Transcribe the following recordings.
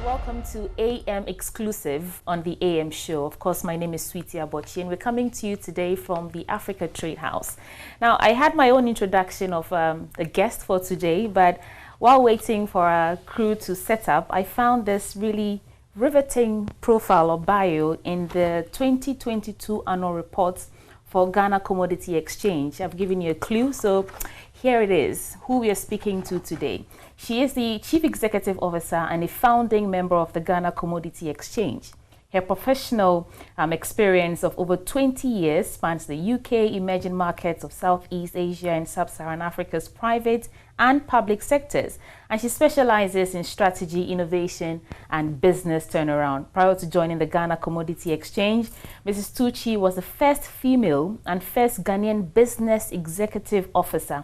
welcome to AM Exclusive on the AM Show. Of course, my name is Sweetie Abochi, and we're coming to you today from the Africa Trade House. Now, I had my own introduction of a guest for today, but while waiting for our crew to set up, I found this really riveting profile or bio in the 2022 annual reports for Ghana Commodity Exchange. I've given you a clue, so here it is, who we are speaking to today. She is the Chief Executive Officer and a founding member of the Ghana Commodity Exchange. Her professional experience of over 20 years spans the UK, emerging markets of Southeast Asia and Sub-Saharan Africa's private and public sectors. And she specializes in strategy, innovation, and business turnaround. Prior to joining the Ghana Commodity Exchange, Mrs. Tucci was the first female and first Ghanaian business executive officer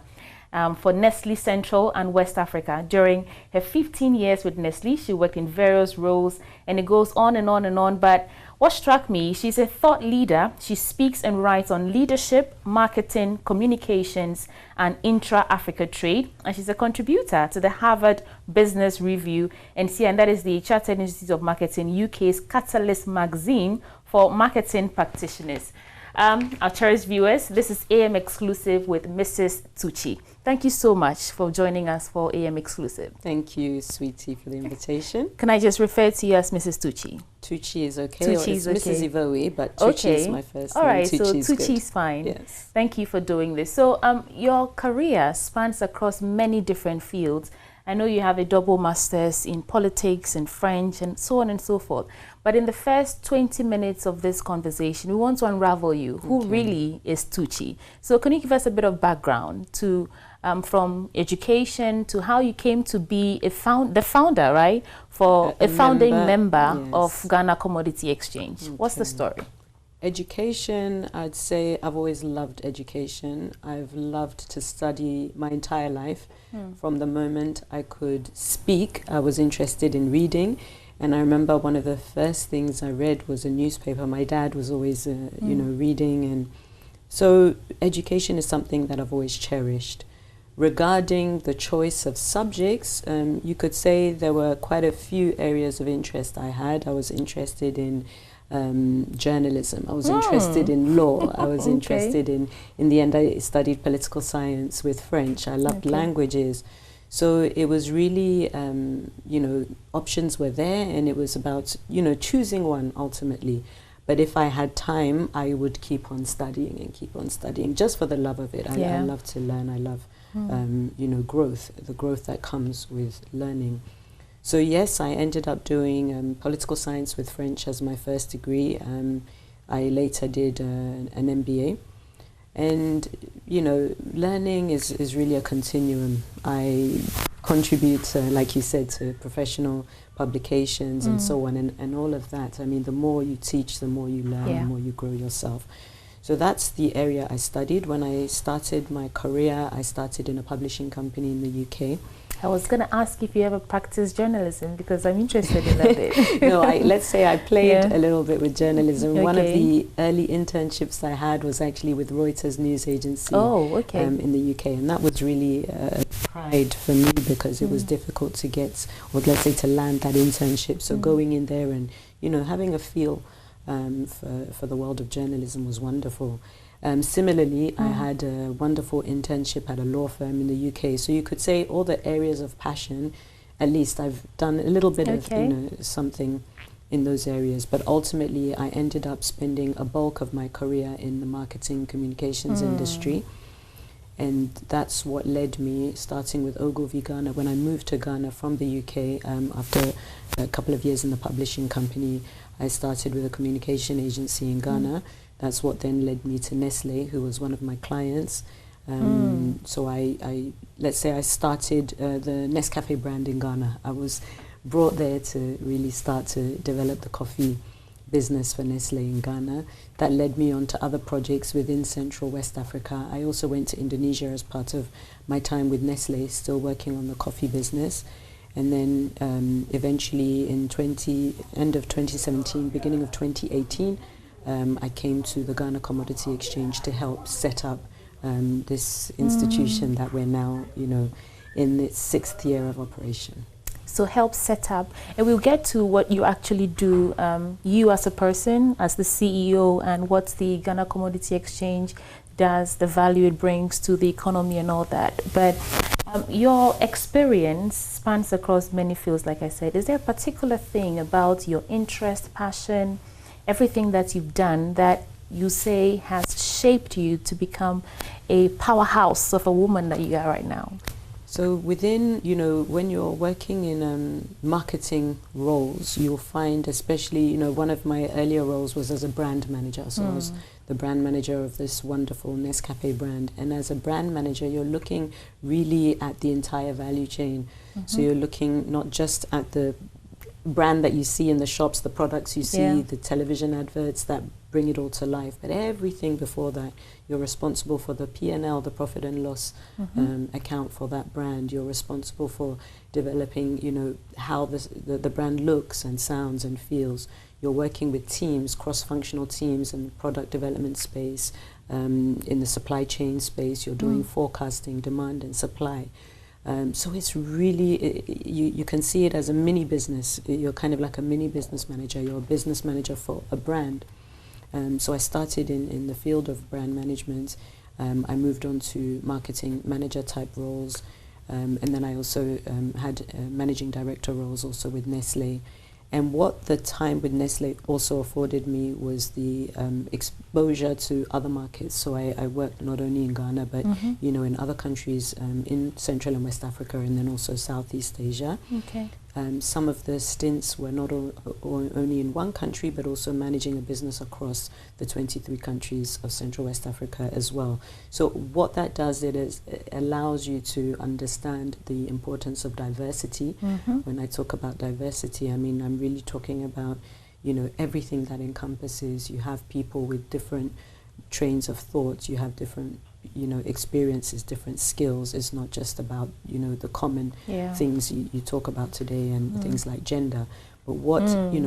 for Nestle Central and West Africa. During her 15 years with Nestle, she worked in various roles, and it goes on and on and on. But what struck me, she's a thought leader. She speaks and writes on leadership, marketing, communications, and intra-Africa trade. And she's a contributor to the Harvard Business Review, and that is the Chartered Institute of Marketing UK's Catalyst magazine for marketing practitioners. Our cherished viewers, this is AM Exclusive with Mrs. Tucci. Thank you so much for joining us for AM Exclusive. Thank you, Sweetie, for the invitation. Can I just refer to you as Mrs. Tucci? Tucci is okay. Tucci is okay. Mrs. Ivoe, but Tucci is my first name. All right, Tucci so Tucci is fine. Yes. Thank you for doing this. So your career spans across many different fields. I know you have a double master's in politics and French and so on and so forth. But in the first 20 minutes of this conversation, we want to unravel you. Who really is Tucci? So can you give us a bit of background to from education to how you came to be the founder, right? For a founding member yes, of Ghana Commodity Exchange. Okay. What's the story? Education, I'd say I've always loved education. I've loved to study my entire life. From the moment I could speak, I was interested in reading. And I remember one of the first things I read was a newspaper. My dad was always, reading. And so education is something that I've always cherished. Regarding the choice of subjects, you could say there were quite a few areas of interest I had. I was interested in journalism. I was interested in law. I was interested in the end, I studied political science with French. I loved languages. So it was really, options were there, and it was about, choosing one ultimately. But if I had time, I would keep on studying and keep on studying just for the love of it. I love to learn. I love, growth, the growth that comes with learning. So yes, I ended up doing political science with French as my first degree. I later did an MBA. And, learning is really a continuum. I contribute, like you said, to professional publications and so on, and all of that. I mean, the more you teach, the more you learn, the more you grow yourself. So that's the area I studied. When I started my career, I started in a publishing company in the UK. I was going to ask if you ever practiced journalism, because I'm interested in that bit. No, let's say I played a little bit with journalism. One of the early internships I had was actually with Reuters news agency in the UK. And that was really a pride for me, because it was difficult to get, or let's say to land that internship. So going in there and, having a feel for the world of journalism was wonderful. Similarly, I had a wonderful internship at a law firm in the UK. So you could say all the areas of passion, at least I've done a little bit of something in those areas. But ultimately, I ended up spending a bulk of my career in the marketing communications industry. And that's what led me, starting with Ogilvy Ghana. When I moved to Ghana from the UK, after a couple of years in the publishing company, I started with a communication agency in Ghana. That's what then led me to Nestle, who was one of my clients. So let's say I started the Nescafe brand in Ghana. I was brought there to really start to develop the coffee business for Nestle in Ghana. That led me on to other projects within Central West Africa. I also went to Indonesia as part of my time with Nestle, still working on the coffee business. And then eventually in end of 2017, beginning of 2018, I came to the Ghana Commodity Exchange to help set up this institution that we're now, in its 6th year of operation. So help set up, and we'll get to what you actually do, you as a person, as the CEO, and what the Ghana Commodity Exchange does, the value it brings to the economy and all that. But your experience spans across many fields, like I said. Is there a particular thing about your interest, passion, everything that you've done that you say has shaped you to become a powerhouse of a woman that you are right now? So within, when you're working in marketing roles, you'll find, especially, one of my earlier roles was as a brand manager. So I was the brand manager of this wonderful Nescafe brand. And as a brand manager, you're looking really at the entire value chain. So you're looking not just at the brand that you see in the shops, the products you see, the television adverts that bring it all to life, but everything before that. You're responsible for the P&L, the profit and loss account for that brand. You're responsible for developing, how the brand looks and sounds and feels. You're working with teams, cross-functional teams in the product development space, in the supply chain space. You're doing forecasting, demand and supply. So it's really, you can see it as a mini business. You're kind of like a mini business manager. You're a business manager for a brand. So I started in the field of brand management. I moved on to marketing manager type roles. And then I also had managing director roles also with Nestle. And what the time with Nestle also afforded me was the exposure to other markets. So I worked not only in Ghana, but in other countries in Central and West Africa, and then also Southeast Asia. Okay. Some of the stints were not only in one country, but also managing a business across the 23 countries of Central West Africa as well. So what that does, it allows you to understand the importance of diversity. When I talk about diversity, I mean, I'm really talking about, everything that encompasses. You have people with different trains of thought, you have different experiences, different skills. It's not just about, the common things you talk about today and things like gender, but what,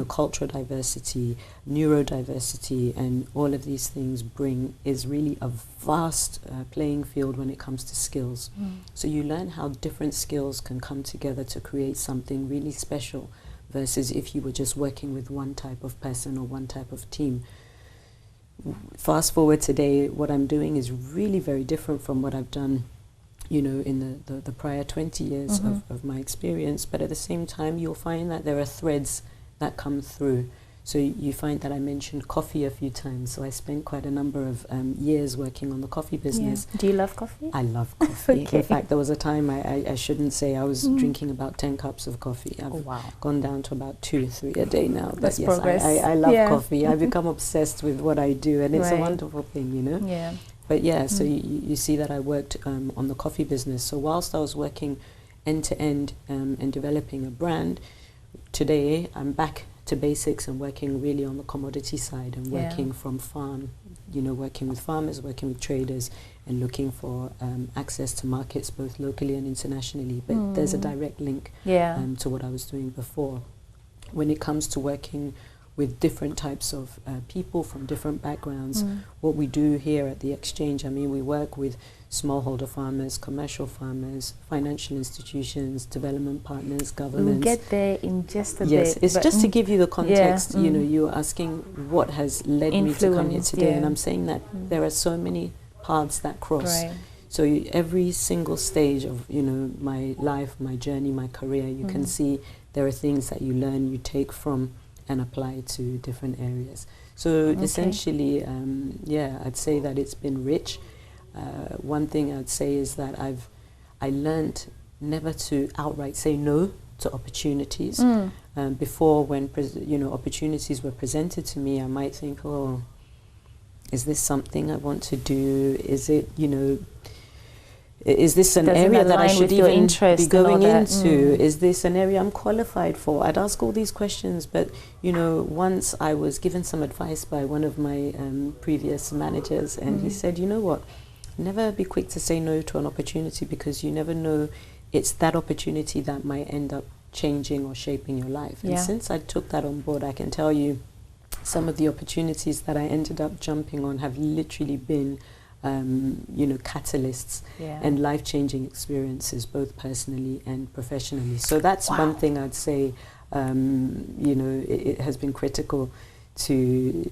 cultural diversity, neurodiversity, and all of these things bring is really a vast playing field when it comes to skills. So you learn how different skills can come together to create something really special versus if you were just working with one type of person or one type of team. Fast forward today, what I'm doing is really very different from what I've done, in the prior 20 years of my experience. But at the same time, you'll find that there are threads that come through. So you find that I mentioned coffee a few times. So I spent quite a number of years working on the coffee business. Yeah. Do you love coffee? I love coffee. Okay. In fact, there was a time I shouldn't say I was drinking about 10 cups of coffee. I've gone down to about 2 or 3 a day now. But That's yes, progress. I love coffee. I become obsessed with what I do, and it's a wonderful thing, Yeah. But yeah, so you see that I worked on the coffee business. So whilst I was working end to end and developing a brand, today I'm back to basics and working really on the commodity side and working from farm, working with farmers, working with traders, and looking for access to markets both locally and internationally. But there's a direct link to what I was doing before. When it comes to working with different types of people from different backgrounds, what we do here at the exchange, I mean, we work with smallholder farmers, commercial farmers, financial institutions, development partners, governments. We'll get there in just a bit. Yes, it's just to give you the context. You're asking what has led me to come here today, and I'm saying that there are so many paths that cross. Right. So every single stage of my life, my journey, my career, you can see there are things that you learn, you take from and apply to different areas. So essentially, I'd say that it's been rich. One thing I'd say is that I learned never to outright say no to opportunities. Before, when opportunities were presented to me, I might think, oh, is this something I want to do? Is it, is this an area that I should even be going into? Is this an area I'm qualified for? I'd ask all these questions, but once I was given some advice by one of my previous managers, and he said, you know what, never be quick to say no to an opportunity, because you never know, it's that opportunity that might end up changing or shaping your life. And since I took that on board, I can tell you some of the opportunities that I ended up jumping on have literally been catalysts and life-changing experiences, both personally and professionally. So that's one thing I'd say, it has been critical to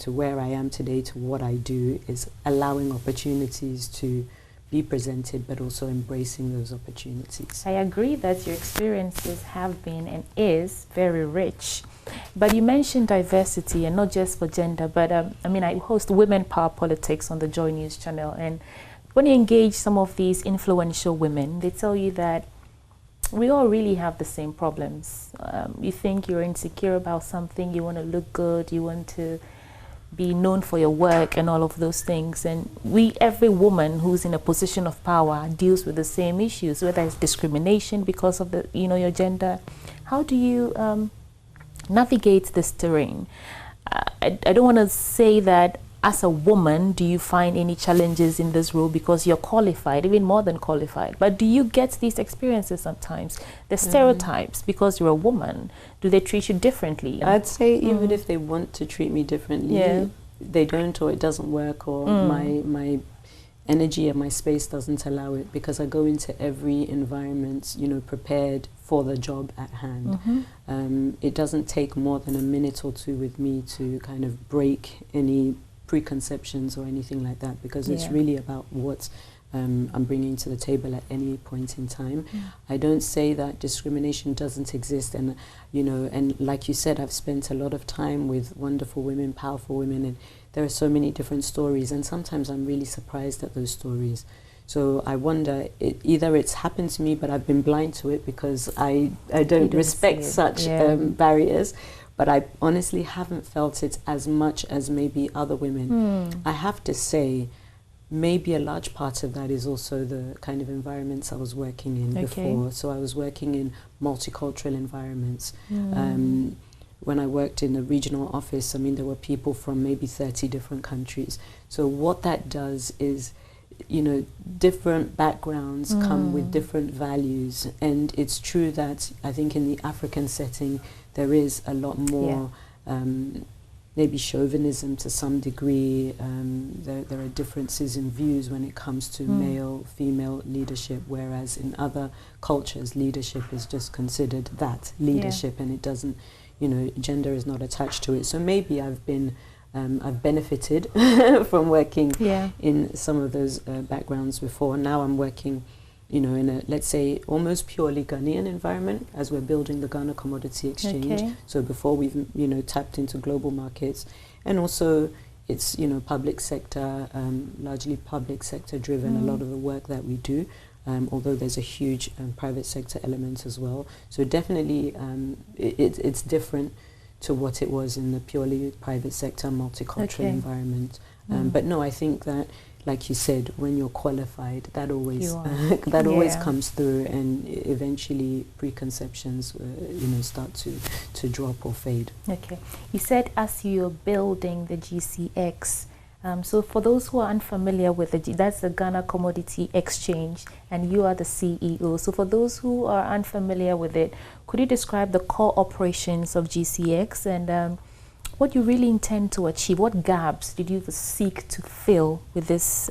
where I am today, to what I do, is allowing opportunities to be presented, but also embracing those opportunities. I agree that your experiences have been and is very rich. But you mentioned diversity, and not just for gender, but I host Women Power Politics on the Joy News channel, and when you engage some of these influential women, they tell you that we all really have the same problems. You think you're insecure about something, you want to look good, you want to be known for your work and all of those things, and every woman who's in a position of power deals with the same issues, whether it's discrimination because of your gender. How do you navigate this terrain? I don't want to say that as a woman, do you find any challenges in this role because you're qualified, even more than qualified? But do you get these experiences sometimes? The stereotypes, because you're a woman, do they treat you differently? I'd say even if they want to treat me differently, they don't, or it doesn't work, or my energy and my space doesn't allow it, because I go into every environment, prepared for the job at hand. It doesn't take more than a minute or two with me to kind of break any preconceptions or anything like that, because it's really about what I'm bringing to the table at any point in time. I don't say that discrimination doesn't exist, and and like you said, I've spent a lot of time with wonderful women, powerful women, and there are so many different stories, and sometimes I'm really surprised at those stories. So I wonder, either it's happened to me, but I've been blind to it because I don't respect such barriers. But I honestly haven't felt it as much as maybe other women. I have to say, maybe a large part of that is also the kind of environments I was working in before. So I was working in multicultural environments. When I worked in a regional office, there were people from maybe 30 different countries. So what that does is, different backgrounds come with different values. And it's true that I think in the African setting, there is a lot more maybe chauvinism to some degree. There are differences in views when it comes to male, female leadership, whereas in other cultures, leadership is just considered that leadership, and it doesn't, gender is not attached to it. So maybe I've benefited from working in some of those backgrounds before. Now I'm working in a, let's say, almost purely Ghanaian environment as we're building the Ghana Commodity Exchange. So before we've, tapped into global markets, and also it's, public sector, largely public sector driven, a lot of the work that we do, although there's a huge private sector element as well. So definitely it's different to what it was in the purely private sector, multicultural environment. But no, I think that, like you said, when you're qualified, that always always comes through, and eventually preconceptions, start to drop or fade. Okay, you said as you're building the GCX. So for those who are unfamiliar with that's the Ghana Commodity Exchange, and you are the CEO. So for those who are unfamiliar with it, could you describe the core operations of GCX and what you really intend to achieve? What gaps did you seek to fill with this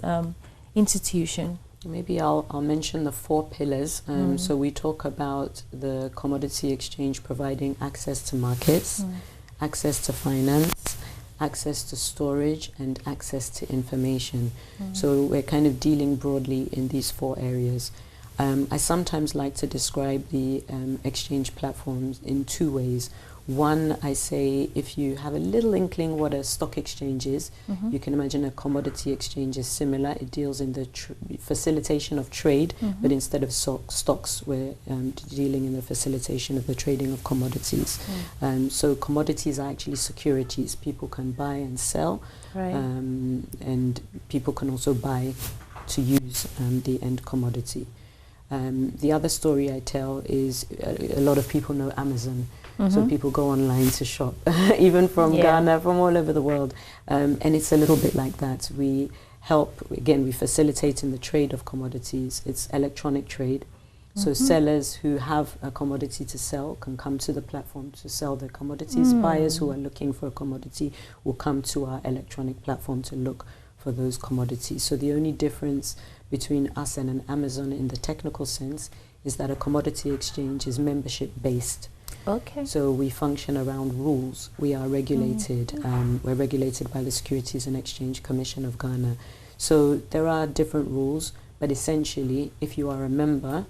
institution? Maybe I'll mention the 4 pillars. So we talk about the commodity exchange providing access to markets, access to finance, access to storage, and access to information. So we're kind of dealing broadly in these 4 areas. I sometimes like to describe the exchange platforms in 2 ways. One, I say, if you have a little inkling what a stock exchange is, you can imagine a commodity exchange is similar. It deals in the facilitation of trade, but instead of stocks, we're dealing in the facilitation of the trading of commodities. So commodities are actually securities. People can buy and sell, and people can also buy to use the end commodity. The other story I tell is a lot of people know Amazon. So people go online to shop, even from Ghana, from all over the world. And it's a little bit like that. We help, again, we facilitate in the trade of commodities. It's electronic trade. So sellers who have a commodity to sell can come to the platform to sell their commodities. Buyers who are looking for a commodity will come to our electronic platform to look for those commodities. So the only difference between us and an Amazon in the technical sense is that a commodity exchange is membership based. Okay. So we function around rules. We are regulated. We're regulated by the Securities and Exchange Commission of Ghana. So there are different rules, but essentially, if you are a member,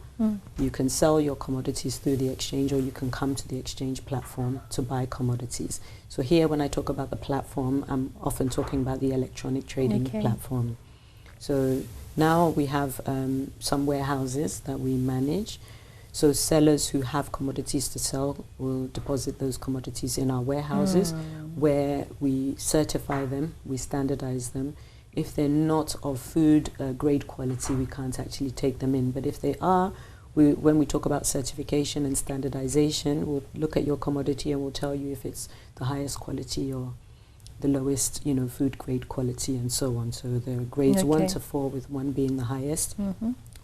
you can sell your commodities through the exchange, or you can come to the exchange platform to buy commodities. So here, when I talk about the platform, I'm often talking about the electronic trading platform. So now we have some warehouses that we manage. So sellers who have commodities to sell will deposit those commodities in our warehouses, where we certify them, we standardize them. If they're not of food grade quality, we can't actually take them in. But if they are, when we talk about certification and standardization, we'll look at your commodity and we'll tell you if it's the highest quality or the lowest, food grade quality, and so on. So there are grades 1 to 4, with 1 being the highest.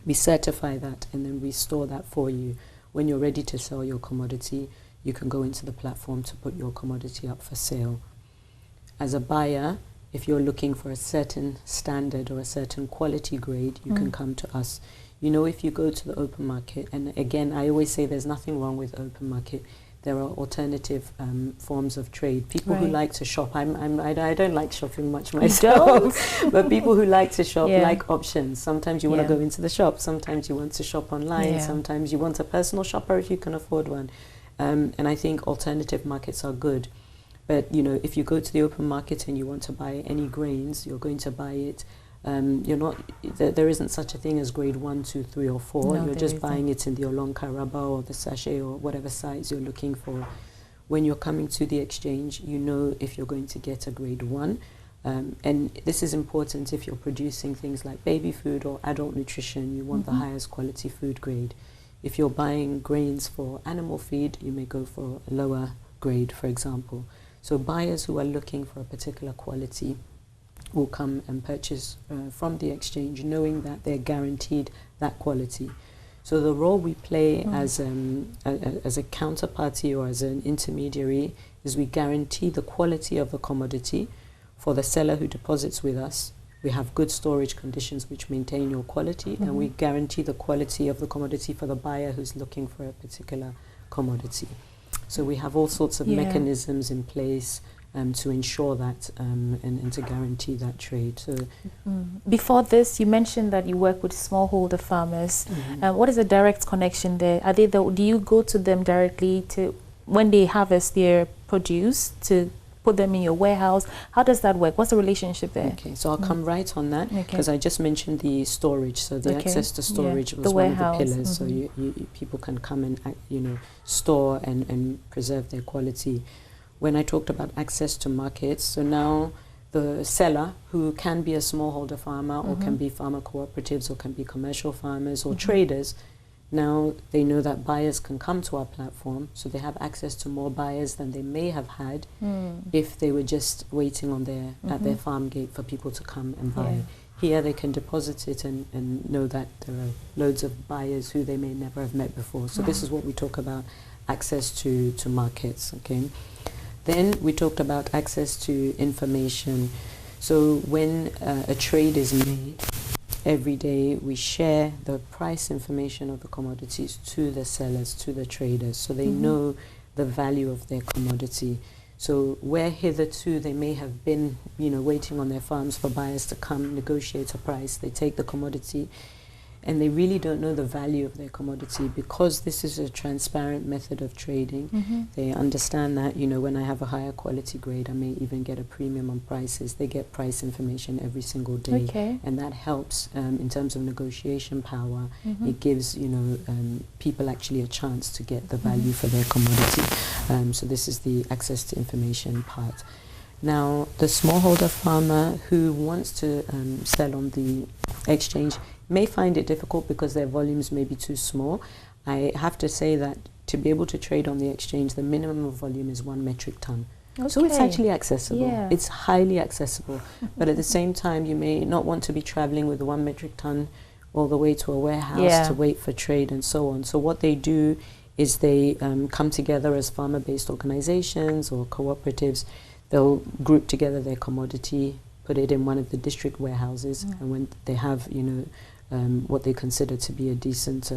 We certify that, and then we store that for you. When you're ready to sell your commodity, you can go into the platform to put your commodity up for sale. As a buyer, if you're looking for a certain standard or a certain quality grade, you can come to us. If you go to the open market, and again, I always say there's nothing wrong with open market. There are alternative forms of trade. People who like to shop, I don't like shopping much myself, but people who like to shop like options. Sometimes you want to go into the shop, sometimes you want to shop online, sometimes you want a personal shopper if you can afford one. And I think alternative markets are good. But if you go to the open market and you want to buy any grains, you're going to buy it. There isn't such a thing as grade 1, 2, 3, or 4. No, you're just buying it in the Olonka rubber or the sachet or whatever size you're looking for. When you're coming to the exchange, if you're going to get a grade 1. And this is important if you're producing things like baby food or adult nutrition. You want the highest quality food grade. If you're buying grains for animal feed, you may go for a lower grade, for example. So buyers who are looking for a particular quality will come and purchase from the exchange, knowing that they're guaranteed that quality. So the role we play as a counterparty or as an intermediary is we guarantee the quality of the commodity for the seller who deposits with us. We have good storage conditions which maintain your quality, and we guarantee the quality of the commodity for the buyer who's looking for a particular commodity. So we have all sorts of mechanisms in place to ensure that and to guarantee that trade. So, before this, you mentioned that you work with smallholder farmers. What is the direct connection there? Do you go to them directly when they harvest their produce to put them in your warehouse? How does that work? What's the relationship there? Okay, so I'll come right on that, because I just mentioned the storage. So the access to storage was one of the pillars. So people can come and store and preserve their quality. When I talked about access to markets, so now the seller, who can be a smallholder farmer or can be farmer cooperatives or can be commercial farmers or traders, now they know that buyers can come to our platform, so they have access to more buyers than they may have had if they were just waiting on at their farm gate for people to come and buy. Here they can deposit it and know that there are loads of buyers who they may never have met before. So this is what we talk about, access to markets. Okay. Then we talked about access to information. So when a trade is made, every day we share the price information of the commodities to the sellers, to the traders, so they know the value of their commodity. So where hitherto they may have been, waiting on their farms for buyers to come negotiate a price, they take the commodity and they really don't know the value of their commodity. Because this is a transparent method of trading, they understand that, when I have a higher quality grade, I may even get a premium on prices. They get price information every single day. And that helps in terms of negotiation power. It gives, people actually a chance to get the value for their commodity. So this is the access to information part. Now, the smallholder farmer who wants to sell on the exchange may find it difficult because their volumes may be too small. I have to say that to be able to trade on the exchange, the minimum volume is 1 metric ton. So it's actually accessible. It's highly accessible. But at the same time, you may not want to be traveling with 1 metric ton all the way to a warehouse to wait for trade and so on. So what they do is they come together as farmer-based organizations or cooperatives. They'll group together their commodity, put it in one of the district warehouses, and when they have, you know, what they consider to be a decent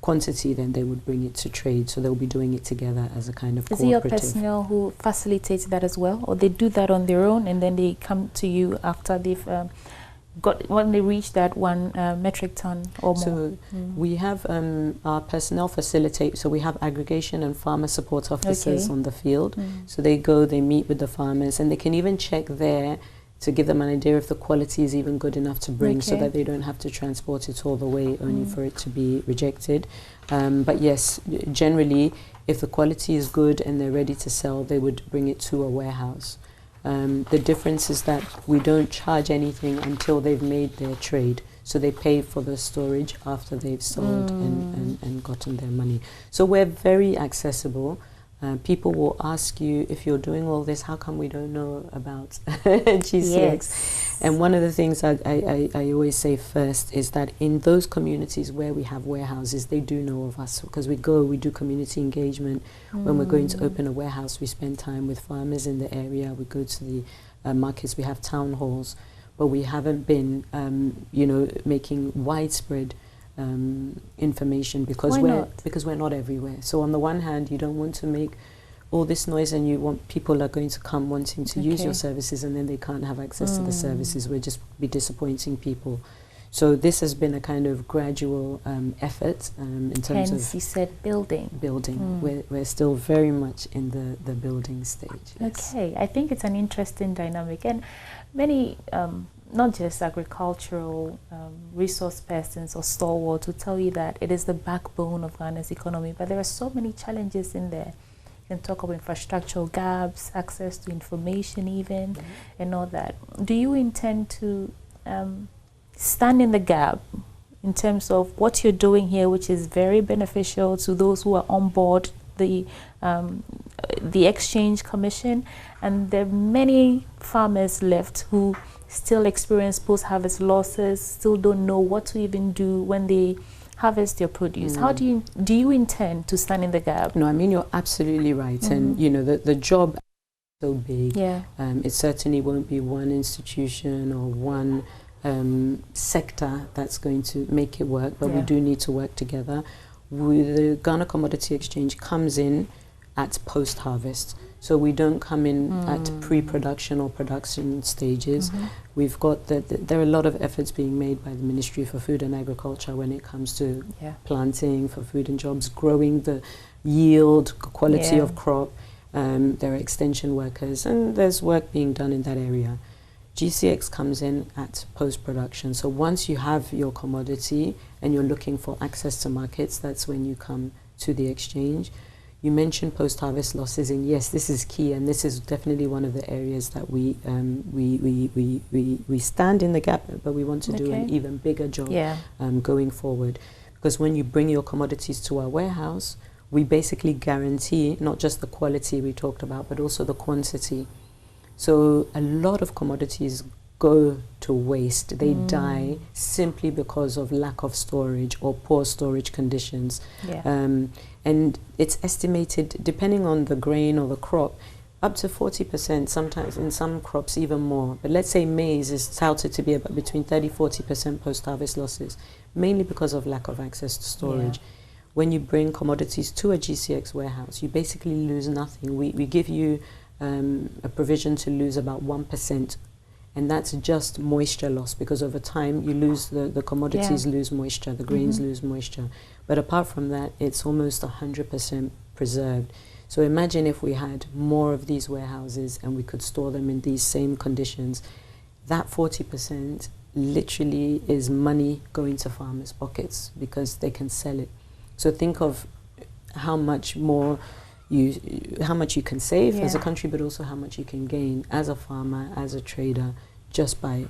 quantity, then they would bring it to trade. So they'll be doing it together as a kind of cooperative. Is it your personnel who facilitates that as well, or they do that on their own and then they come to you after they've when they reach that 1 metric ton or more? So we have our personnel facilitate. So we have aggregation and farmer support officers on the field. So they go, they meet with the farmers, and they can even check there to give them an idea if the quality is even good enough to bring, so that they don't have to transport it all the way only for it to be rejected. But yes, generally, if the quality is good and they're ready to sell, they would bring it to a warehouse. The difference is that we don't charge anything until they've made their trade. So they pay for the storage after they've sold and gotten their money. So we're very accessible. People will ask you, if you're doing all this, how come we don't know about GCX? Yes. And one of the things I always say first is that in those communities where we have warehouses, they do know of us, because we do community engagement. When we're going to open a warehouse, we spend time with farmers in the area. We go to the markets, we have town halls, but we haven't been, you know, making widespread information because we're not everywhere. So on the one hand, you don't want to make all this noise, and you want people are going to come wanting to use your services, and then they can't have access to the services. We'll just be disappointing people. So this has been a kind of gradual effort in terms of. You said building. We're still very much in the building stage. Yes. Okay, I think it's an interesting dynamic, and many not just agricultural resource persons or stalwarts will tell you that it is the backbone of Ghana's economy, but there are so many challenges in there. You can talk about infrastructural gaps, access to information even, and all that. Do you intend to stand in the gap in terms of what you're doing here, which is very beneficial to those who are on board the Exchange Commission, and there are many farmers left who still experience post-harvest losses, still don't know what to even do when they harvest their produce? How do you intend to stand in the gap? No, I mean, you're absolutely right. And you know, the job is so big. It certainly won't be one institution or one sector that's going to make it work, but we do need to work together. The Ghana Commodity Exchange comes in at post-harvest. So we don't come in at pre-production or production stages. We've got there are a lot of efforts being made by the Ministry for Food and Agriculture when it comes to planting for food and jobs, growing the yield, quality of crop. There are extension workers, and there's work being done in that area. GCX comes in at post-production. So once you have your commodity and you're looking for access to markets, that's when you come to the exchange. You mentioned post-harvest losses, and yes, this is key, and this is definitely one of the areas that we stand in the gap, but we want to do an even bigger job going forward. Because when you bring your commodities to our warehouse, we basically guarantee not just the quality we talked about, but also the quantity. So a lot of commodities go to waste. They die simply because of lack of storage or poor storage conditions. And it's estimated, depending on the grain or the crop, up to 40%, sometimes in some crops even more. But let's say maize is touted to be about between 30–40% post-harvest losses, mainly because of lack of access to storage. When you bring commodities to a GCX warehouse, you basically lose nothing. We give you a provision to lose about 1%. And that's just moisture loss, because over time you lose the commodities lose moisture, the grains lose moisture. But apart from that, it's almost 100% preserved. So imagine if we had more of these warehouses and we could store them in these same conditions. That 40% literally is money going to farmers' pockets because they can sell it. So think of how much more how much you can save as a country, but also how much you can gain as a farmer, as a trader, just by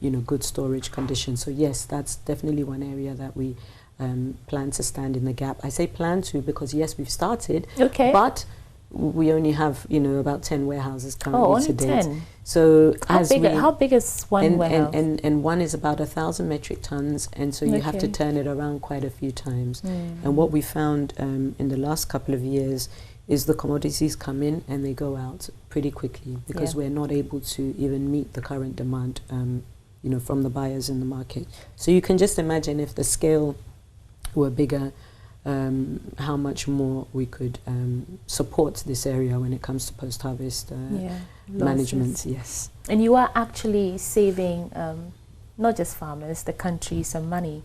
you know, good storage conditions. So yes, that's definitely one area that we plan to stand in the gap. I say plan to because yes, we've started, but we only have, you know, about 10 warehouses currently to date. 10. So how big is one warehouse? And one is about 1,000 metric tons, and so you have to turn it around quite a few times. And what we found in the last couple of years is the commodities come in and they go out pretty quickly because we're not able to even meet the current demand, you know, from the buyers in the market. So you can just imagine if the scale were bigger, how much more we could support this area when it comes to post-harvest management. Yes. And you are actually saving not just farmers, the country some money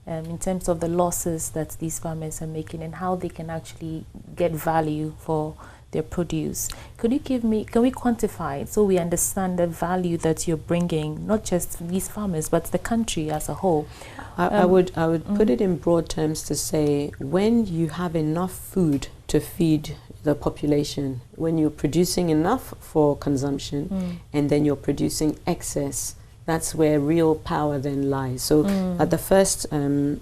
in terms of the losses that these farmers are making and how they can actually get value for their produce. Could you give me, can we quantify it so we understand the value that you're bringing, not just these farmers, but the country as a whole? I would put it in broad terms to say, when you have enough food to feed the population, when you're producing enough for consumption and then you're producing excess, that's where real power then lies. So at the first, in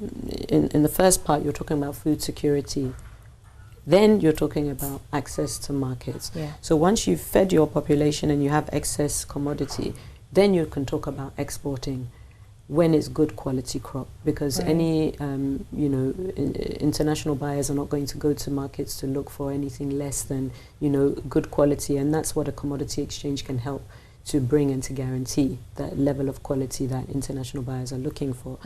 the first part, you're talking about food security. Then you're talking about access to markets. So once you've fed your population and you have excess commodity, then you can talk about exporting when it's good quality crop, because any you know, international buyers are not going to go to markets to look for anything less than, you know, good quality, and that's what a commodity exchange can help to bring and to guarantee that level of quality that international buyers are looking for.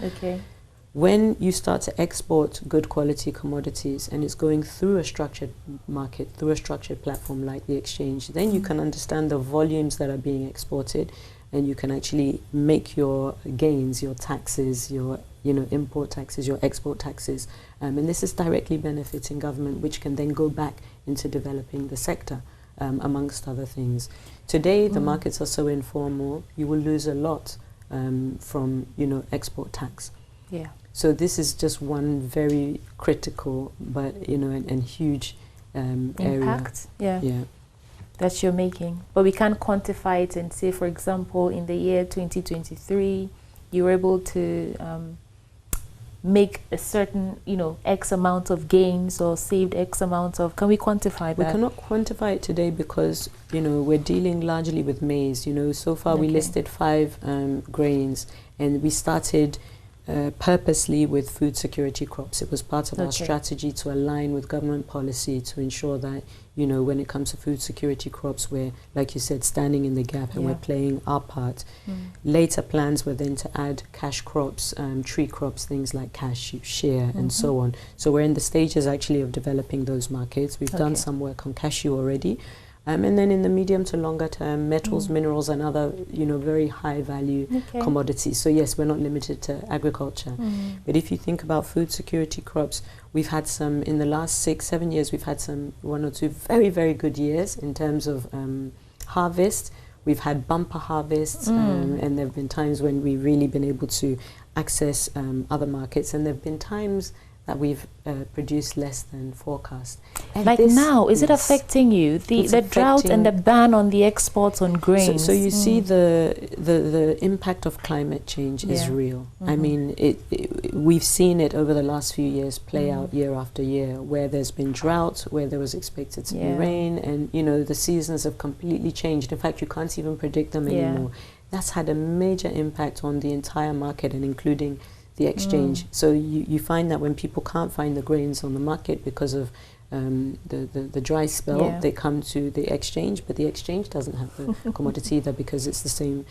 When you start to export good quality commodities and it's going through a structured market, through a structured platform like the exchange, then you can understand the volumes that are being exported, and you can actually make your gains, your taxes, your, you know, import taxes, your export taxes, and this is directly benefiting government, which can then go back into developing the sector, amongst other things. Today, the markets are so informal, you will lose a lot from, you know, export tax. So this is just one very critical, but, you know, and huge impact area. That you're making. But we can't quantify it and say, for example, in the year 2023, you were able to make a certain, you know, X amount of gains or saved X amount of, can we quantify that? We cannot quantify it today because, you know, we're dealing largely with maize. You know, so far we listed 5 grains, and we started purposely with food security crops. It was part of our strategy to align with government policy to ensure that, you know, when it comes to food security crops, we're, like you said, standing in the gap and we're playing our part. Later plans were then to add cash crops, tree crops, things like cashew, shea, and so on. So we're in the stages actually of developing those markets. We've done some work on cashew already. And then in the medium to longer term, metals, minerals, and other, you know, very high value commodities. So yes, we're not limited to agriculture. But if you think about food security crops, we've had some, in the last 6-7 years, we've had some 1 or 2 very, very good years in terms of harvest. We've had bumper harvests, and there have been times when we've really been able to access other markets, and there have been times that we've produced less than forecast. And like now, is it affecting you? The drought and the ban on the exports on grains. So you see the impact of climate change is real. I mean, we've seen it over the last few years play out year after year, where there's been drought, where there was expected to be rain, and, you know, the seasons have completely changed. In fact, you can't even predict them anymore. That's had a major impact on the entire market, and including the exchange. So you find that when people can't find the grains on the market because of the dry spell, they come to the exchange, but the exchange doesn't have the commodity either, because it's the same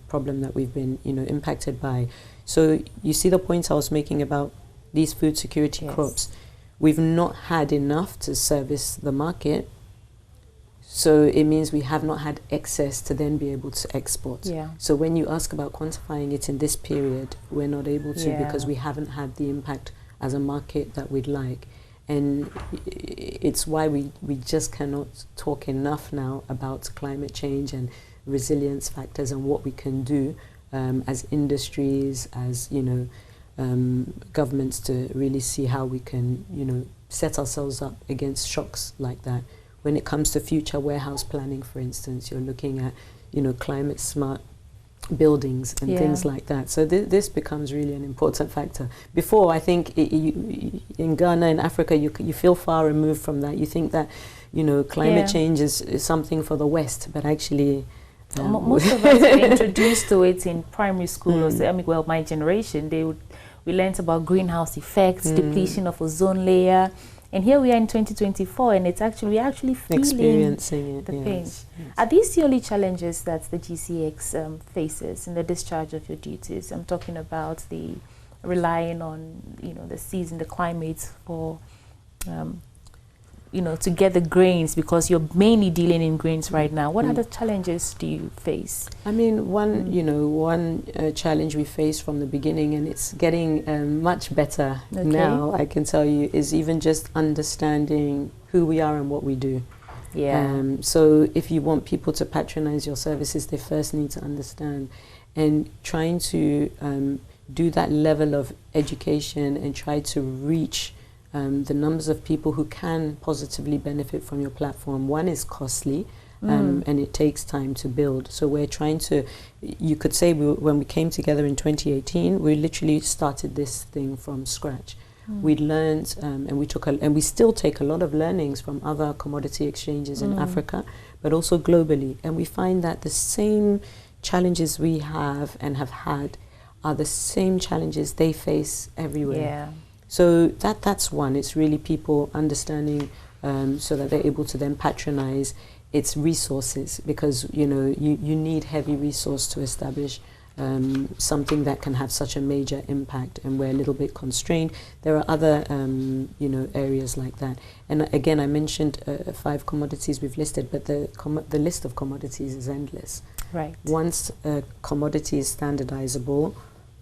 problem that we've been, you know, impacted by. So you see the points I was making about these food security crops. We've not had enough to service the market, so it means we have not had excess to then be able to export. So when you ask about quantifying it in this period, we're not able to because we haven't had the impact as a market that we'd like. And it's why we just cannot talk enough now about climate change and resilience factors and what we can do as industries, as, you know, governments, to really see how we can, you know, set ourselves up against shocks like that. When it comes to future warehouse planning, for instance, you're looking at, you know, climate smart buildings and things like that. So this becomes really an important factor. Before, I think in Ghana, in Africa, you feel far removed from that. You think that, you know, climate change is something for the West, but actually most of us were introduced to it in primary school. Or I mean, well, my generation, we learned about greenhouse effects, depletion of ozone layer. And here we are in 2024, and we're actually feeling experiencing it, the yes, pinch. yes. Are these the only challenges that the GCX faces in the discharge of your duties? I'm talking about the relying on, the season, the climate for, to get the grains, because you're mainly dealing in grains right now. What other challenges do you face? I mean, one challenge we faced from the beginning, and it's getting much better now, I can tell you, is even just understanding who we are and what we do. Yeah. So if you want people to patronize your services, they first need to understand, and trying to do that level of education and try to reach the numbers of people who can positively benefit from your platform. One is costly, and it takes time to build. So we're trying to, you could say when we came together in 2018, we literally started this thing from scratch. We learned, and we still take a lot of learnings from other commodity exchanges in Africa, but also globally. And we find that the same challenges we have and have had are the same challenges they face everywhere. Yeah. So that's one. It's really people understanding, so that they're able to then patronize its resources, because you need heavy resource to establish something that can have such a major impact, and we're a little bit constrained. There are other areas like that. And again, I mentioned 5 commodities we've listed, but the list of commodities is endless. Right. Once a commodity is standardizable,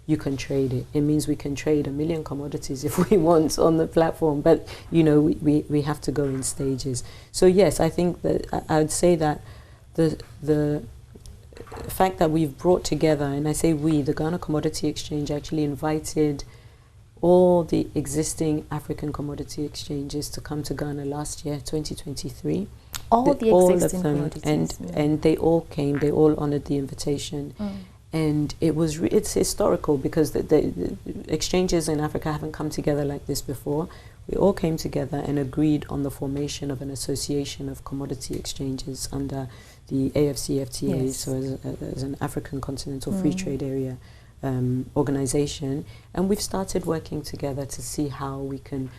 you can trade it. It means we can trade 1 million commodities if we want on the platform, but we have to go in stages. So yes, I think that I would say that the fact that we've brought together, and I say we, the Ghana Commodity Exchange actually invited all the existing African commodity exchanges to come to Ghana last year, 2023. All of them, and they all came. They all honored the invitation. And it's historical, because the exchanges in Africa haven't come together like this before. We all came together and agreed on the formation of an association of commodity exchanges under the AFCFTA, yes. so as an African Continental Free Trade Area organization. And we've started working together to see how we can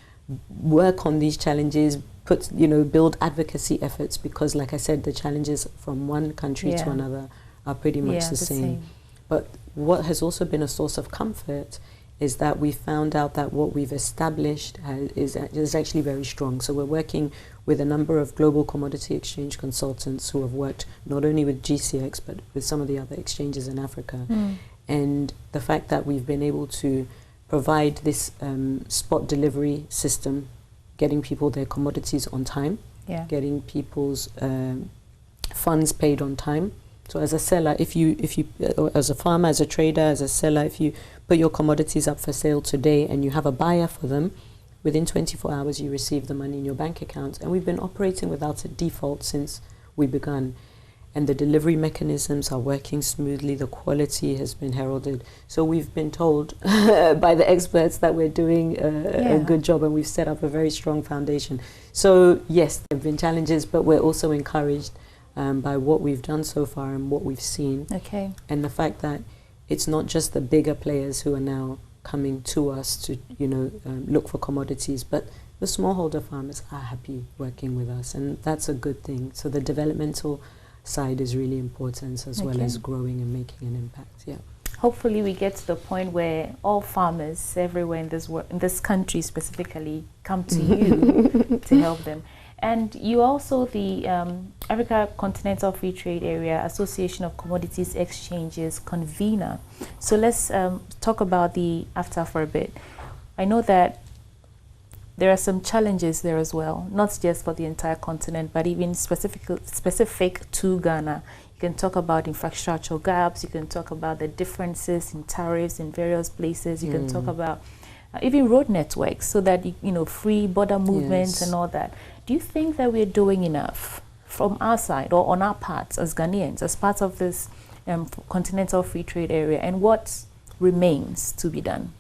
work on these challenges, build advocacy efforts, because like I said, the challenges from one country to another are pretty much the same. But what has also been a source of comfort is that we found out that what we've established is actually very strong. So we're working with a number of global commodity exchange consultants who have worked not only with GCX, but with some of the other exchanges in Africa. And the fact that we've been able to provide this spot delivery system, getting people their commodities on time, getting people's funds paid on time. So as a seller, if you as a farmer, as a trader, as a seller, if you put your commodities up for sale today and you have a buyer for them, within 24 hours you receive the money in your bank account. And we've been operating without a default since we began. And the delivery mechanisms are working smoothly. The quality has been heralded. So we've been told by the experts that we're doing a good job, and we've set up a very strong foundation. So yes, there have been challenges, but we're also encouraged by what we've done so far and what we've seen. Okay. And the fact that it's not just the bigger players who are now coming to us to, look for commodities, but the smallholder farmers are happy working with us, and that's a good thing. So the developmental side is really important, as well as growing and making an impact. Yeah. Hopefully we get to the point where all farmers everywhere in this country specifically come to you to help them. And you also the Africa Continental Free Trade Area Association of Commodities Exchanges convener. So let's talk about the AFTA for a bit. I know that there are some challenges there as well, not just for the entire continent, but even specific to Ghana. You can talk about infrastructural gaps, you can talk about the differences in tariffs in various places, you can talk about even road networks, so that, free border movements and all that. Do you think that we're doing enough from our side or on our parts as Ghanaians, as part of this continental free trade area, and what remains to be done?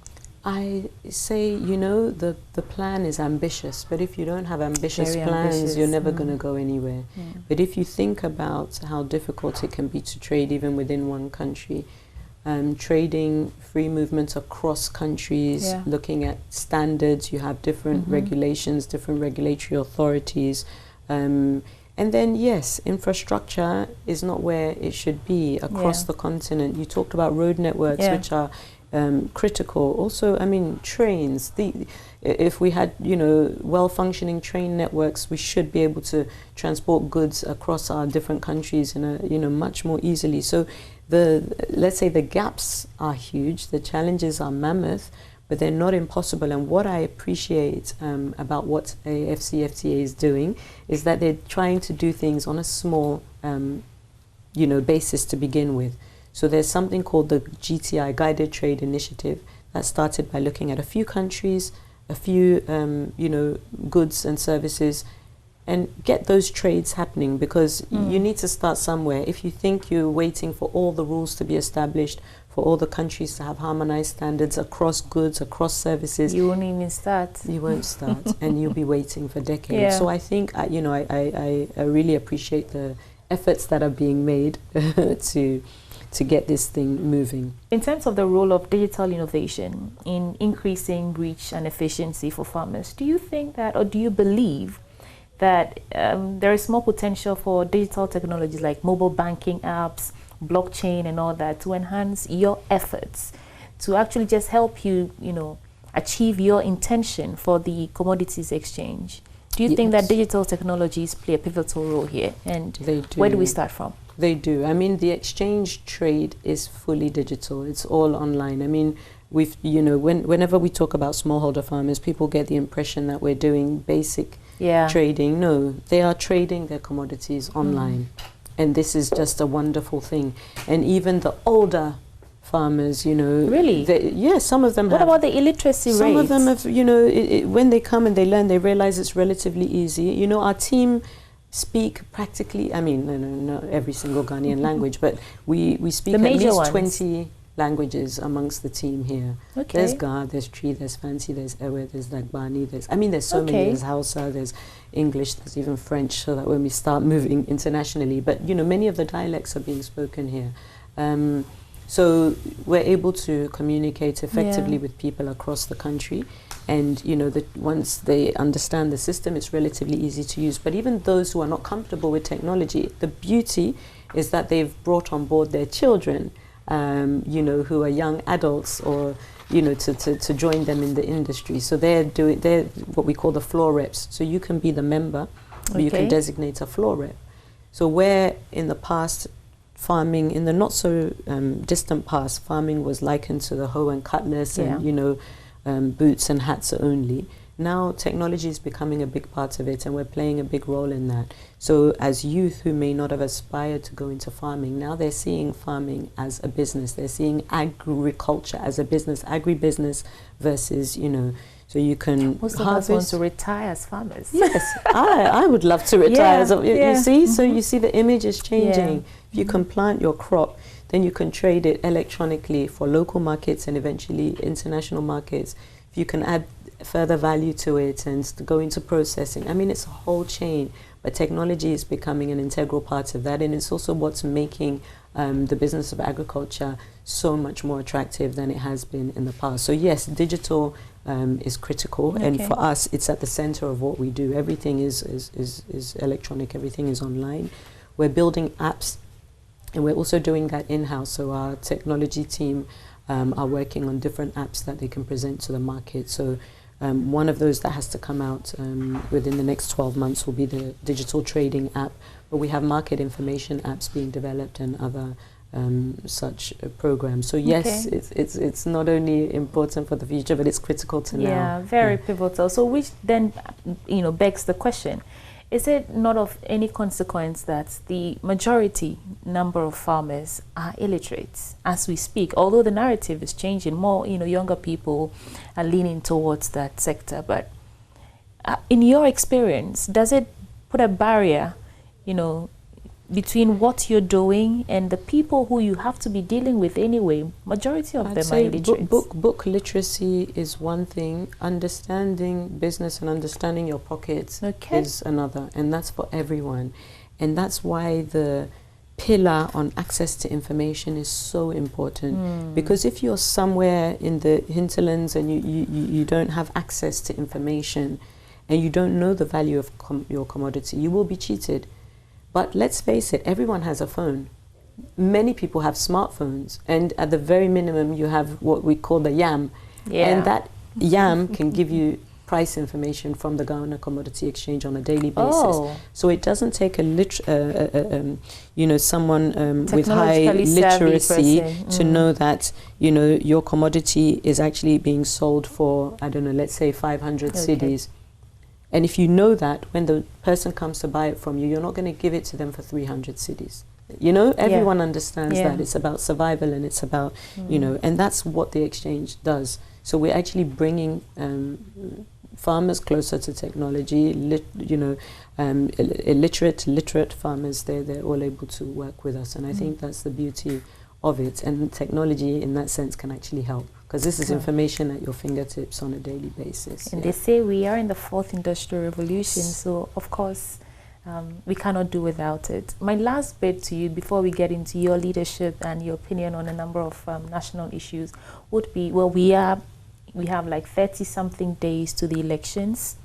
I say, the plan is ambitious, but if you don't have ambitious plans, you're never going to go anywhere. But if you think about how difficult it can be to trade even within one country, trading, free movement across countries, looking at standards. You have different regulations, different regulatory authorities. And then, yes, infrastructure is not where it should be across the continent. You talked about road networks, which are critical. Also, I mean, trains. If we had, well-functioning train networks, we should be able to transport goods across our different countries in a, much more easily. So let's say the gaps are huge, the challenges are mammoth, but they're not impossible. And what I appreciate about what AFCFTA is doing is that they're trying to do things on a small, basis to begin with. So there's something called the GTI, Guided Trade Initiative, that started by looking at a few countries, a few, goods and services, and get those trades happening, because you need to start somewhere. If you think you're waiting for all the rules to be established, for all the countries to have harmonized standards across goods, across services, you won't even start. You won't start, and you'll be waiting for decades. So I think, I really appreciate the efforts that are being made to get this thing moving. In terms of the role of digital innovation in increasing reach and efficiency for farmers, do you think that, or do you believe that there is more potential for digital technologies like mobile banking apps, blockchain and all that to enhance your efforts to actually just help you, achieve your intention for the commodities exchange? Do you think that digital technologies play a pivotal role here? And they do. Where do we start from? They do. I mean, the exchange trade is fully digital. It's all online. I mean, whenever we talk about smallholder farmers, people get the impression that we're doing basic trading. No, they are trading their commodities online. And this is just a wonderful thing. And even the older farmers, Really? Some of them What about the illiteracy rates? Some of them have, when they come and they learn, they realize it's relatively easy. Our team speak practically, I mean, not every single Ghanaian language, but we speak at least 20 languages amongst the team here. Okay. There's Ga, there's Tree, there's Fancy, there's Ewe, there's Dagbani, there's so many, there's Hausa, there's English, there's even French, so that when we start moving internationally, but many of the dialects are being spoken here. So we're able to communicate effectively with people across the country. And once they understand the system, it's relatively easy to use. But even those who are not comfortable with technology, the beauty is that they've brought on board their children, who are young adults, or to join them in the industry. So they're what we call the floor reps. So you can be the member, or you can designate a floor rep. So where in the past, farming, in the not so distant past, farming was likened to the hoe and cutlass and boots and hats only. Now technology is becoming a big part of it, and we're playing a big role in that. So as youth who may not have aspired to go into farming, now they're seeing farming as a business. They're seeing agriculture as a business, agribusiness versus, so you can most of us want to retire as farmers. Yes, I would love to retire. You see, so you see the image is changing. If you can plant your crop, then you can trade it electronically for local markets and eventually international markets. If you can add further value to it and go into processing, I mean, it's a whole chain, but technology is becoming an integral part of that, and it's also what's making the business of agriculture so much more attractive than it has been in the past. So yes, digital is critical, and for us, it's at the center of what we do. Everything is electronic, everything is online. We're building apps, and we're also doing that in-house. So our technology team are working on different apps that they can present to the market. So one of those that has to come out within the next 12 months will be the digital trading app. But we have market information apps being developed and other such programs. So yes, it's not only important for the future, but it's critical to now. Yeah, very pivotal. So which then, begs the question, is it not of any consequence that the majority number of farmers are illiterate as we speak? Although the narrative is changing, more younger people are leaning towards that sector. But in your experience, does it put a barrier, between what you're doing and the people who you have to be dealing with anyway? Majority of them are illiterate. Book literacy is one thing. Understanding business and understanding your pockets is another, and that's for everyone. And that's why the pillar on access to information is so important, because if you're somewhere in the hinterlands and you don't have access to information and you don't know the value of your commodity, you will be cheated. But let's face it, everyone has a phone. Many people have smartphones, and at the very minimum you have what we call the YAM, and that YAM can give you price information from the Ghana Commodity Exchange on a daily basis. So it doesn't take someone with high literacy to know that, your commodity is actually being sold for, I don't know, let's say 500 cedis. And if you know that, when the person comes to buy it from you, you're not going to give it to them for 300 cedis. Everyone understands that it's about survival, and it's about, and that's what the exchange does. So we're actually bringing farmers closer to technology, illiterate, literate farmers, they're all able to work with us. And I think that's the beauty of it. And technology, in that sense, can actually help, because this is information at your fingertips on a daily basis. And they say we are in the 4th industrial revolution, so of course we cannot do without it. My last bit to you, before we get into your leadership and your opinion on a number of national issues, would be, well, we have like 30-something days to the elections.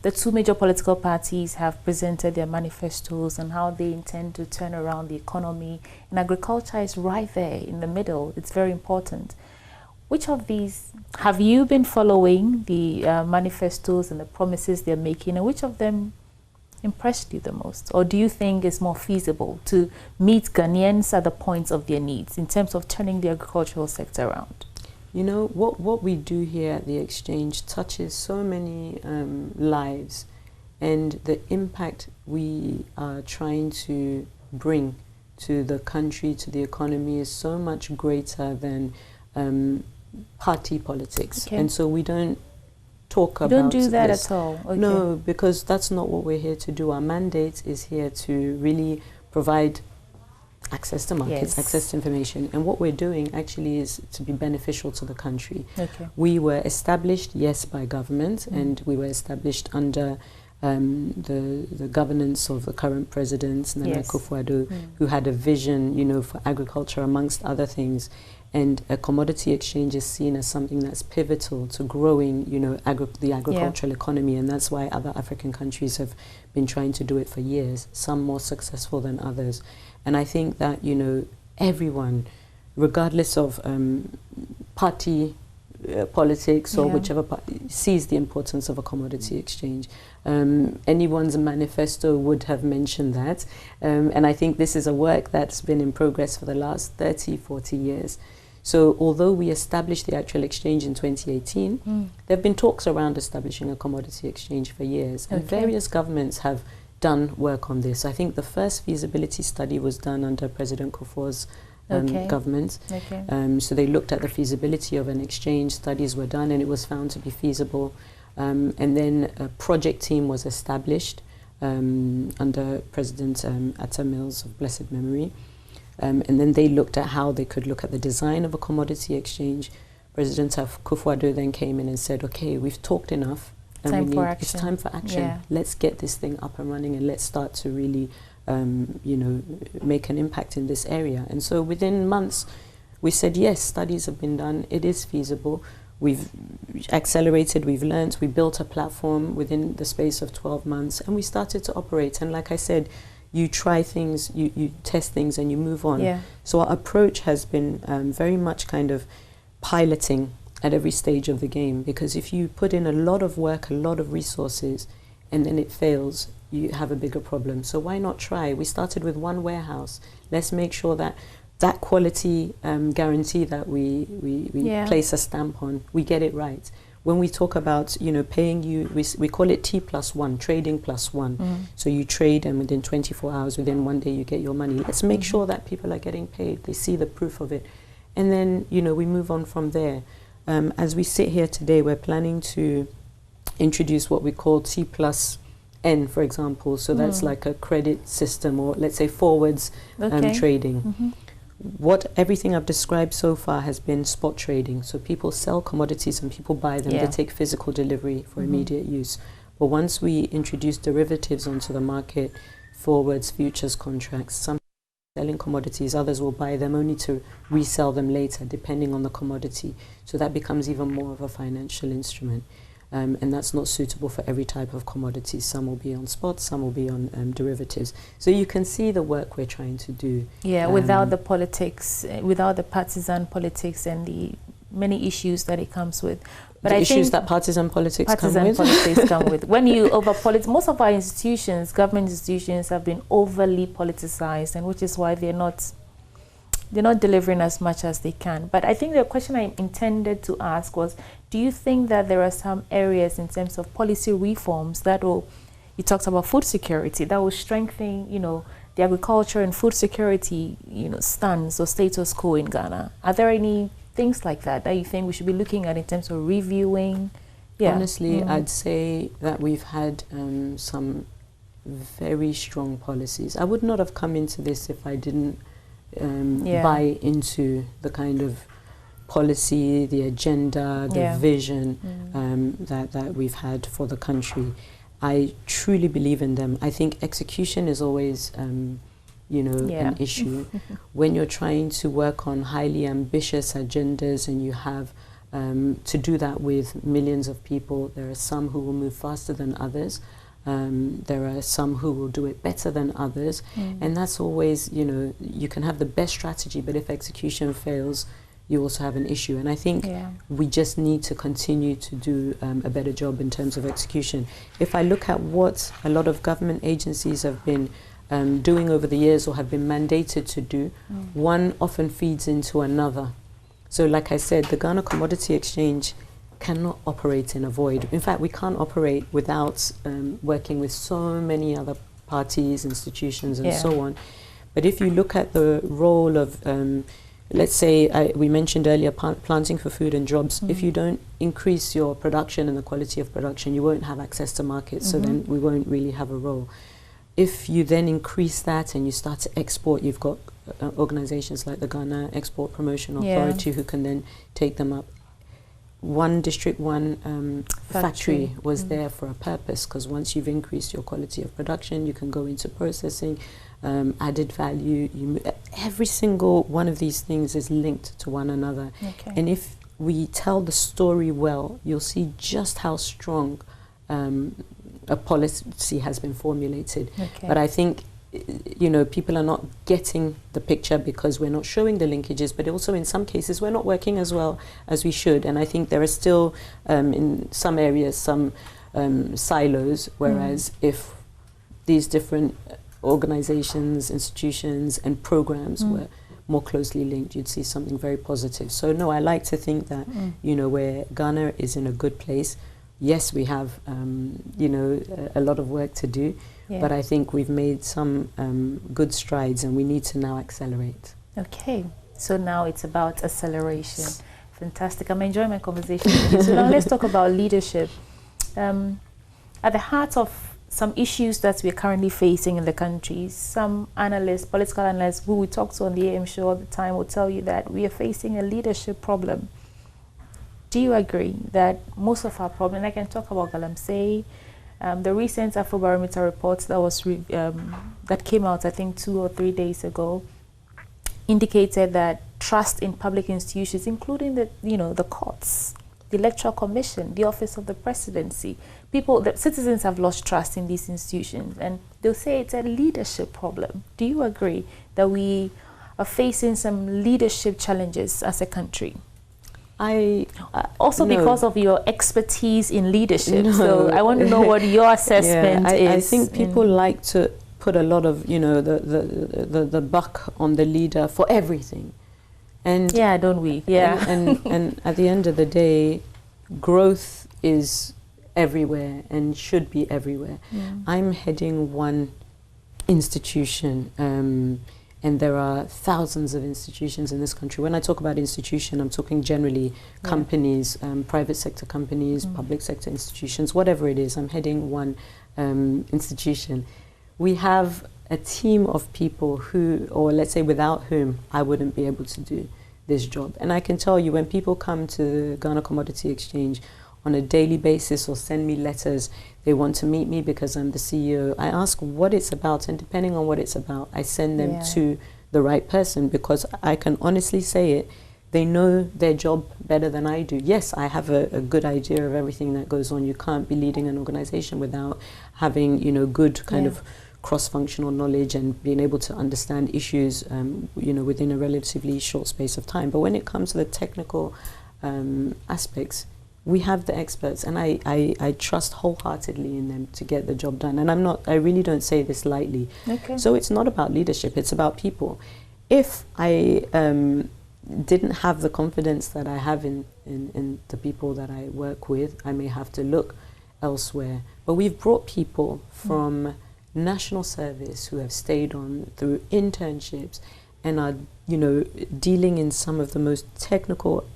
The two major political parties have presented their manifestos on how they intend to turn around the economy, and agriculture is right there in the middle. It's very important. Which of these have you been following, the manifestos and the promises they're making, and which of them impressed you the most? Or do you think it's more feasible to meet Ghanaians at the points of their needs in terms of turning the agricultural sector around? What we do here at the exchange touches so many lives, and the impact we are trying to bring to the country, to the economy, is so much greater than party politics. And so we don't talk about You don't do that this at all? Okay. No, because that's not what we're here to do. Our mandate is here to really provide access to markets, access to information, and what we're doing actually is to be beneficial to the country. We were established, yes, by government, and we were established under the governance of the current president, Nana Akufo-Addo, who had a vision, for agriculture, amongst other things. And a commodity exchange is seen as something that's pivotal to growing, the agricultural economy, and that's why other African countries have been trying to do it for years, some more successful than others. And I think that, everyone, regardless of party politics or whichever party, sees the importance of a commodity exchange. Anyone's manifesto would have mentioned that. And I think this is a work that's been in progress for the last 30, 40 years. So although we established the actual exchange in 2018, there have been talks around establishing a commodity exchange for years. And various governments have done work on this. I think the first feasibility study was done under President Kufuor's government. So they looked at the feasibility of an exchange, studies were done, and it was found to be feasible. And then a project team was established under President Atta Mills of blessed memory. And then they looked at how they could look at the design of a commodity exchange. President Akufo-Addo then came in and said, okay, we've talked enough. And it's time for action. Let's get this thing up and running, and let's start to really, make an impact in this area. And so within months, we said, yes, studies have been done. It is feasible. We've accelerated, we've learned, we built a platform within the space of 12 months, and we started to operate. And like I said, you try things, you test things, and you move on. So our approach has been very much kind of piloting at every stage of the game, because if you put in a lot of work, a lot of resources, and then it fails, you have a bigger problem. So why not try? We started with one warehouse. Let's make sure that that quality guarantee that we place a stamp on, we get it right. When we talk about, paying you, we call it T+1, trading +1. So you trade, and within 24 hours, within one day, you get your money. Let's make sure that people are getting paid. They see the proof of it. And then, we move on from there. As we sit here today, we're planning to introduce what we call T+N, for example. So that's like a credit system, or let's say forwards trading. Everything I've described so far has been spot trading. So people sell commodities and people buy them. They take physical delivery for immediate use. But once we introduce derivatives onto the market, forwards, futures contracts, selling commodities, others will buy them only to resell them later, depending on the commodity. So that becomes even more of a financial instrument. And that's not suitable for every type of commodity. Some will be on spot, some will be on derivatives. So you can see the work we're trying to do. Yeah, without the politics, without the partisan politics and the many issues that it comes with. But the issues that partisan politics come with. When you most of our institutions, government institutions, have been overly politicized, and which is why they're not delivering as much as they can. But I think the question I intended to ask was, do you think that there are some areas in terms of policy reforms that will, you talked about food security, that will strengthen, the agriculture and food security, stance or status quo in Ghana? Are there any things like that you think we should be looking at in terms of reviewing? Yeah. Honestly, I'd say that we've had some very strong policies. I would not have come into this if I didn't buy into the kind of policy, the agenda, the vision that we've had for the country. I truly believe in them. I think execution is always an issue. When you're trying to work on highly ambitious agendas and you have to do that with millions of people, there are some who will move faster than others. There are some who will do it better than others. And that's always, you can have the best strategy, but if execution fails, you also have an issue. And I think we just need to continue to do a better job in terms of execution. If I look at what a lot of government agencies have been doing over the years or have been mandated to do, one often feeds into another. So like I said, the Ghana Commodity Exchange cannot operate in a void. In fact, we can't operate without working with so many other parties, institutions, and so on. But if you look at the role of, let's say, we mentioned earlier, planting for food and jobs. If you don't increase your production and the quality of production, you won't have access to markets, so then we won't really have a role. If you then increase that and you start to export, you've got organizations like the Ghana Export Promotion Authority who can then take them up. One district, one factory was there for a purpose, because once you've increased your quality of production, you can go into processing, added value. Every single one of these things is linked to one another. And if we tell the story well, you'll see just how strong a policy has been formulated. But I think people are not getting the picture because we're not showing the linkages, but also in some cases we're not working as well as we should. And I think there are still, in some areas, some silos, whereas if these different organizations, institutions, and programs were more closely linked, you'd see something very positive. So no, I like to think that, where Ghana is in a good place. Yes, we have, a lot of work to do, but I think we've made some good strides and we need to now accelerate. Okay, so now it's about acceleration. Fantastic. I'm enjoying my conversation with you. So now let's talk about leadership. At the heart of some issues that we're currently facing in the country, some analysts, political analysts who we talk to on the AM show all the time will tell you that we are facing a leadership problem. Do you agree that most of our problem, I can talk about Galamsey, the recent Afrobarometer reports that was that came out, I think 2 or 3 days ago, indicated that trust in public institutions, including the courts, the Electoral Commission, the Office of the Presidency, the citizens have lost trust in these institutions, and they'll say it's a leadership problem. Do you agree that we are facing some leadership challenges as a country? Also, because of your expertise in leadership, so I want to know what your assessment is. I think people like to put a lot of the buck on the leader for everything, and don't we? And at the end of the day, growth is everywhere and should be everywhere. I'm heading one institution. And there are thousands of institutions in this country. When I talk about institution, I'm talking generally companies, private sector companies, public sector institutions, whatever it is. I'm heading one institution. We have a team of people who, or let's say without whom, I wouldn't be able to do this job. And I can tell you, when people come to the Ghana Commodity Exchange on a daily basis or send me letters, they want to meet me because I'm the CEO. I ask what it's about, and depending on what it's about, I send them to the right person, because I can honestly say it, they know their job better than I do. Yes, I have a good idea of everything that goes on. You can't be leading an organization without having, you know, good kind of cross-functional knowledge and being able to understand issues, you know, within a relatively short space of time. But when it comes to the technical aspects, we have the experts, and I trust wholeheartedly in them to get the job done. And I really don't say this lightly. Okay. So it's not about leadership, it's about people. If I didn't have the confidence that I have in the people that I work with, I may have to look elsewhere. But we've brought people from national service who have stayed on through internships and are, you know, dealing in some of the most technical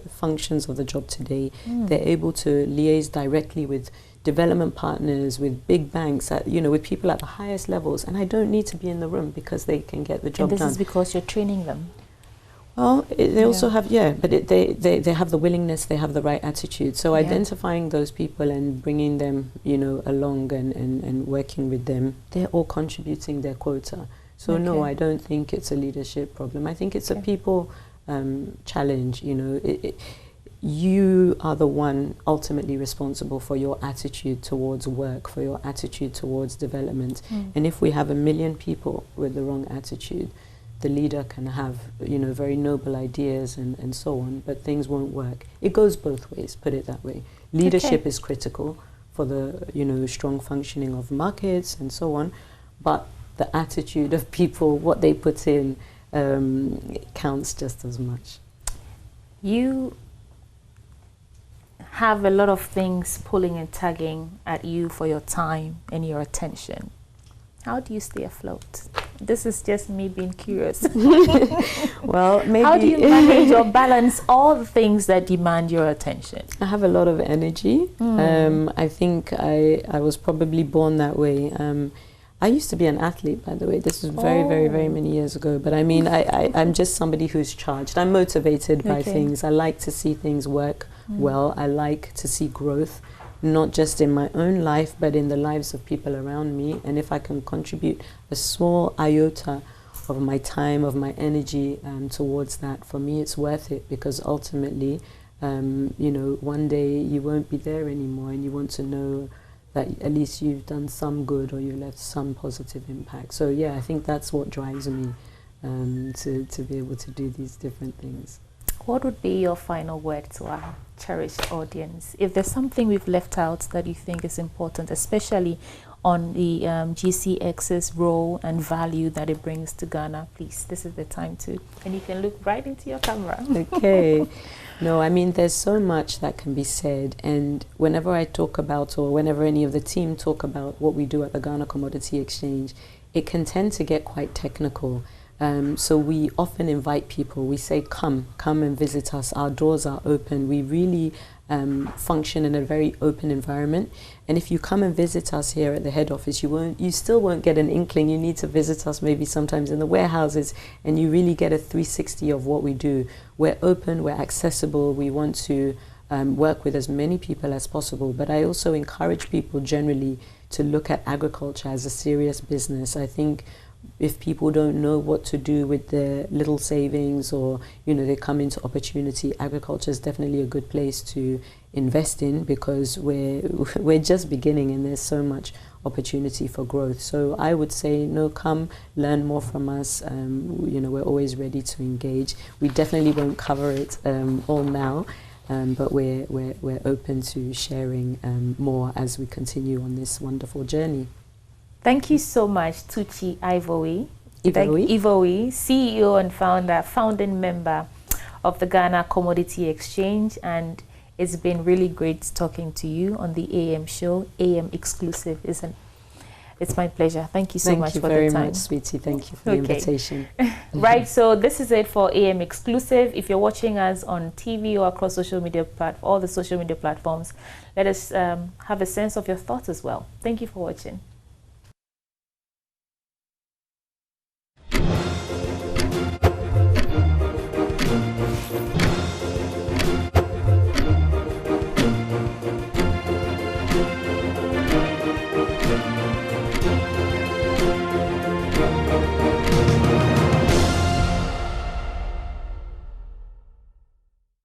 functions of the job today. They're able to liaise directly with development partners, with big banks, you know, with people at the highest levels. And I don't need to be in the room because they can get the job done. And this is because you're training them? Well, they also have, but they have the willingness, they have the right attitude. So identifying those people and bringing them, you know, along and working with them, they're all contributing their quota. So no, I don't think it's a leadership problem. I think it's a people challenge, you know. You are the one ultimately responsible for your attitude towards work, for your attitude towards development. And if we have 1 million people with the wrong attitude, the leader can have, you know, very noble ideas and so on, but things won't work. It goes both ways, put it that way. Leadership is critical for the, you know, strong functioning of markets and so on, but the attitude of people, what they put in, counts just as much. You have a lot of things pulling and tugging at you for your time and your attention. How do you stay afloat? This is just me being curious. Well, maybe. How do you manage or balance all the things that demand your attention? I have a lot of energy. I think I was probably born that way. I used to be an athlete, by the way. This was very many years ago. But I mean, I'm just somebody who's charged. I'm motivated by things. I like to see things work well. I like to see growth, not just in my own life, but in the lives of people around me. And if I can contribute a small iota of my time, of my energy towards that, for me it's worth it, because ultimately, you know, one day you won't be there anymore, and you want to know that at least you've done some good or you left some positive impact. So yeah, I think that's what drives me to be able to do these different things. What would be your final word to our cherished audience? If there's something we've left out that you think is important, especially on the GCX's role and value that it brings to Ghana, please, this is the time to, and you can look right into your camera. Okay. No, I mean, there's so much that can be said, and whenever I talk about, or whenever any of the team talk about what we do at the Ghana Commodity Exchange, it can tend to get quite technical. So we often invite people. We say, come and visit us. Our doors are open. We really function in a very open environment. And if you come and visit us here at the head office, you still won't get an inkling. You need to visit us maybe sometimes in the warehouses, and you really get a 360 of what we do. We're open, we're accessible. We want to work with as many people as possible. But I also encourage people generally to look at agriculture as a serious business. I think if people don't know what to do with their little savings, or, you know, they come into opportunity, agriculture is definitely a good place to invest in, because we're just beginning and there's so much opportunity for growth. So I would say, no, come learn more from us. You know, we're always ready to engage. We definitely won't cover it all now, but we're open to sharing more as we continue on this wonderful journey. Thank you so much, Tuchi Ivory, Ivory, CEO and founding member of the Ghana Commodity Exchange. And it's been really great talking to you on the AM show, AM Exclusive. It's my pleasure. Thank you so much for the time. Thank you very much, sweetie. Thank you for the invitation. Right, so this is it for AM Exclusive. If you're watching us on TV or across social media all the social media platforms, let us have a sense of your thoughts as well. Thank you for watching.